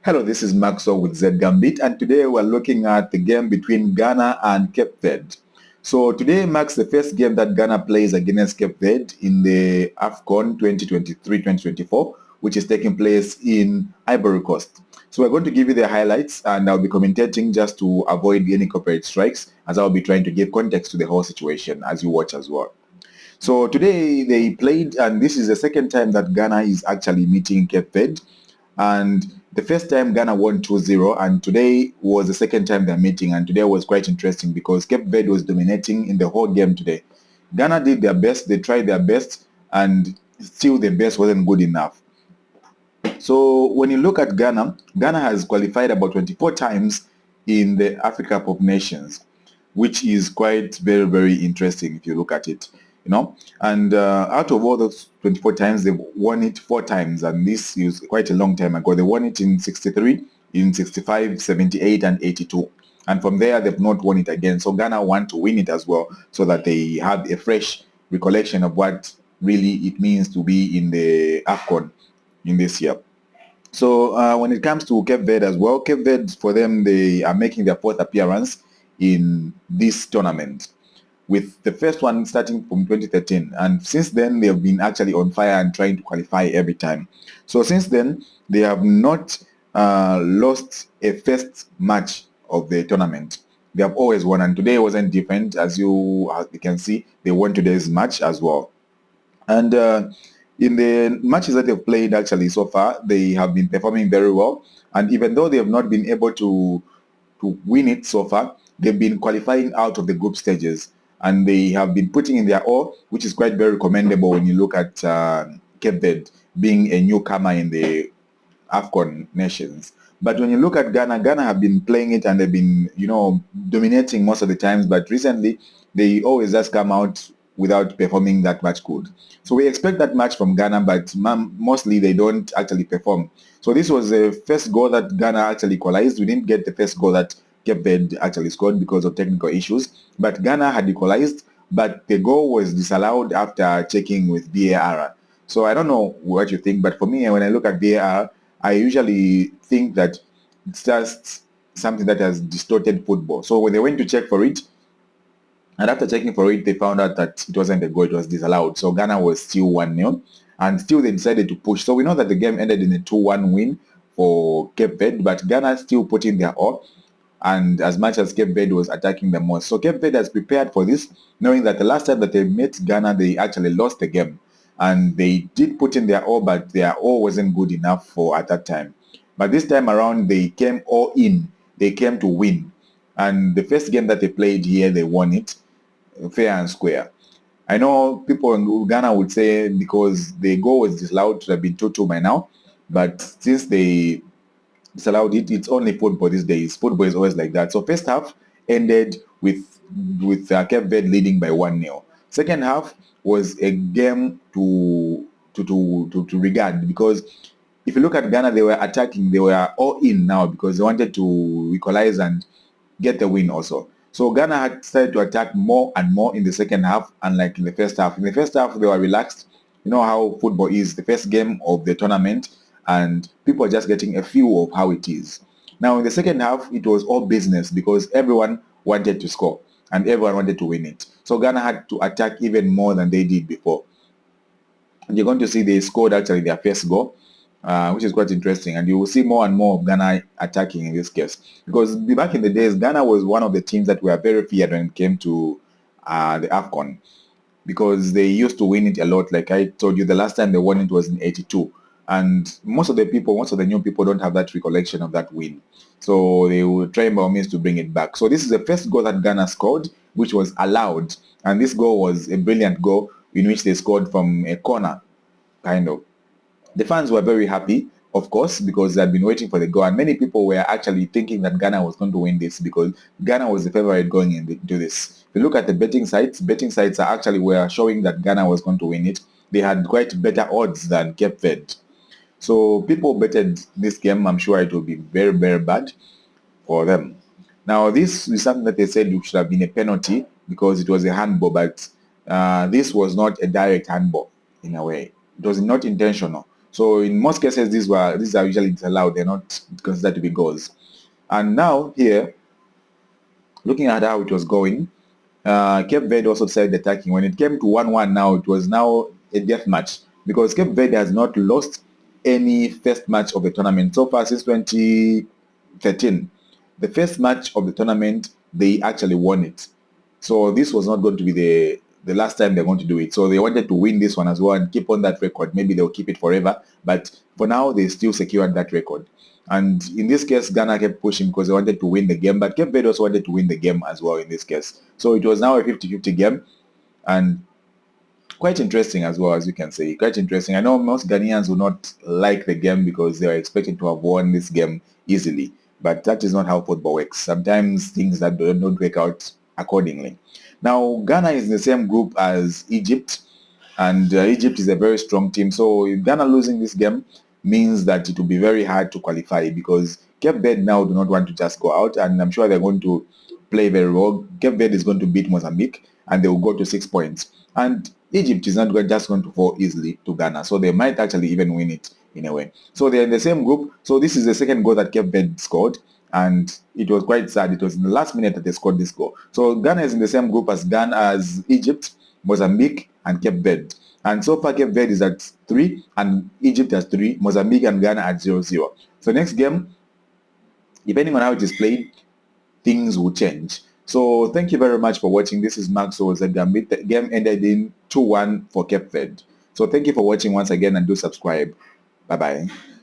Hello, this is Maxwell with Z Gambit, and today we're looking at the game between Ghana and Cape Verde. So today marks the first game that Ghana plays against Cape Verde in the AFCON 2023-2024, which is taking place in Ivory Coast. So we're going to give you the highlights, and I'll be commentating just to avoid any copyright strikes, as I'll be trying to give context to the whole situation as you watch as well. So today they played, and this is the second time that Ghana is actually meeting Cape Verde. And the first time Ghana won 2-0, and today was the second time they're meeting, and today was quite interesting because Cape Verde was dominating in the whole game today. Ghana did their best, they tried their best, and still the best wasn't good enough. So when you look at Ghana, Ghana has qualified about 24 times in the Africa Cup of Nations, which is quite very, very interesting if you look at it, and out of all those 24 times, they've won it 4 times, and this is quite a long time ago. They won it in 63, in 65, 78, and 82, and from there they've not won it again. So Ghana want to win it as well, so that they have a fresh recollection of what really it means to be in the AFCON in this year. So when it comes to Cape Verde as well, Cape Verde, for them, they are making their 4th appearance in this tournament, with the first one starting from 2013, and since then they have been actually on fire and trying to qualify every time. So since then they have not lost a first match of the tournament. They have always won, and today wasn't different. As you can see, they won today's match as well. And in the matches that they've played actually so far, they have been performing very well, and even though they have not been able to win it so far, they've been qualifying out of the group stages, and they have been putting in their all, which is quite very commendable when you look at Cape Verde being a newcomer in the AFCON nations. But when you look at Ghana, Ghana have been playing it, and they've been, dominating most of the times, but recently they always just come out without performing that much good. So we expect that much from Ghana, but mostly they don't actually perform. So this was the first goal that Ghana actually equalized. We didn't get the first goal that Cape Verde actually scored because of technical issues, but Ghana had equalized, but the goal was disallowed after checking with VAR. So I don't know what you think, but for me, when I look at VAR, I usually think that it's just something that has distorted football. So when they went to check for it, and after checking for it, they found out that it wasn't a goal, it was disallowed. So Ghana was still 1-0, and still they decided to push. So we know that the game ended in a 2-1 win for Cape Verde, but Ghana still put in their all, and as much as Cape Verde was attacking the most. So Cape Verde has prepared for this, knowing that the last time that they met Ghana, they actually lost the game. And they did put in their all, but their all wasn't good enough for at that time. But this time around, they came all in. They came to win. And the first game that they played here, they won it fair and square. I know people in Ghana would say because the goal was disallowed to have been 2-2 by now, but since they disallowed it, it's only football these days. Football is always like that. So first half ended with Cape Verde leading by 1-0. Second half was a game to regard, because if you look at Ghana, they were attacking, they were all in now because they wanted to equalize and get the win also. So Ghana had started to attack more and more in the second half, unlike in the first half. In the first half, they were relaxed. You know how football is, the first game of the tournament, and people are just getting a feel of how it is. Now, in the second half, it was all business because everyone wanted to score and everyone wanted to win it. So Ghana had to attack even more than they did before. And you're going to see they scored actually their first goal, which is quite interesting. And you will see more and more of Ghana attacking in this case. Because back in the days, Ghana was one of the teams that were very feared when it came to the AFCON, because they used to win it a lot. Like I told you, the last time they won it was in 82. And most of the new people don't have that recollection of that win. So they will try by all means to bring it back. So this is the first goal that Ghana scored, which was allowed. And this goal was a brilliant goal in which they scored from a corner, kind of. The fans were very happy, of course, because they had been waiting for the goal, and many people were actually thinking that Ghana was going to win this because Ghana was the favorite going into this. If you look at the betting sites are actually were showing that Ghana was going to win it. They had quite better odds than Cape Verde. So people betted this game. I'm sure it will be very, very bad for them. Now, this is something that they said should have been a penalty because it was a handball, but this was not a direct handball in a way. It was not intentional. So in most cases, these are usually disallowed. They're not considered to be goals. And now here, looking at how it was going, Cape Verde also decided attacking. When it came to 1-1 now, it was now a death match because Cape Verde has not lost any first match of the tournament so far since 2013. The first match of the tournament, they actually won it. So this was not going to be the last time they're going to do it. So they wanted to win this one as well and keep on that record. Maybe they'll keep it forever. But for now, they still secured that record. And in this case, Ghana kept pushing because they wanted to win the game. But Cape Verde also wanted to win the game as well in this case. So it was now a 50-50 game. And quite interesting as well, as you can say. Quite interesting. I know most Ghanaians will not like the game because they are expecting to have won this game easily. But that is not how football works. Sometimes things that don't work out accordingly. Now, Ghana is in the same group as Egypt, and Egypt is a very strong team. So if Ghana losing this game means that it will be very hard to qualify because Cape Verde now do not want to just go out, and I'm sure they're going to play very well. Cape Verde is going to beat Mozambique, and they will go to 6 points. And Egypt is not just going to fall easily to Ghana, so they might actually even win it in a way. So they're in the same group. So this is the second goal that Cape Verde scored, and it was quite sad. It was in the last minute that they scored this goal. So Ghana is in the same group as Egypt, Mozambique, and Cape Verde. And so far, Cape Verde is at 3, and Egypt has 3, Mozambique and Ghana at 0-0. So next game, depending on how it is played, things will change. So thank you very much for watching. This is Maxwell Z Gambit. The game ended in 2-1 for Cape Verde. So thank you for watching once again, and do subscribe. Bye-bye.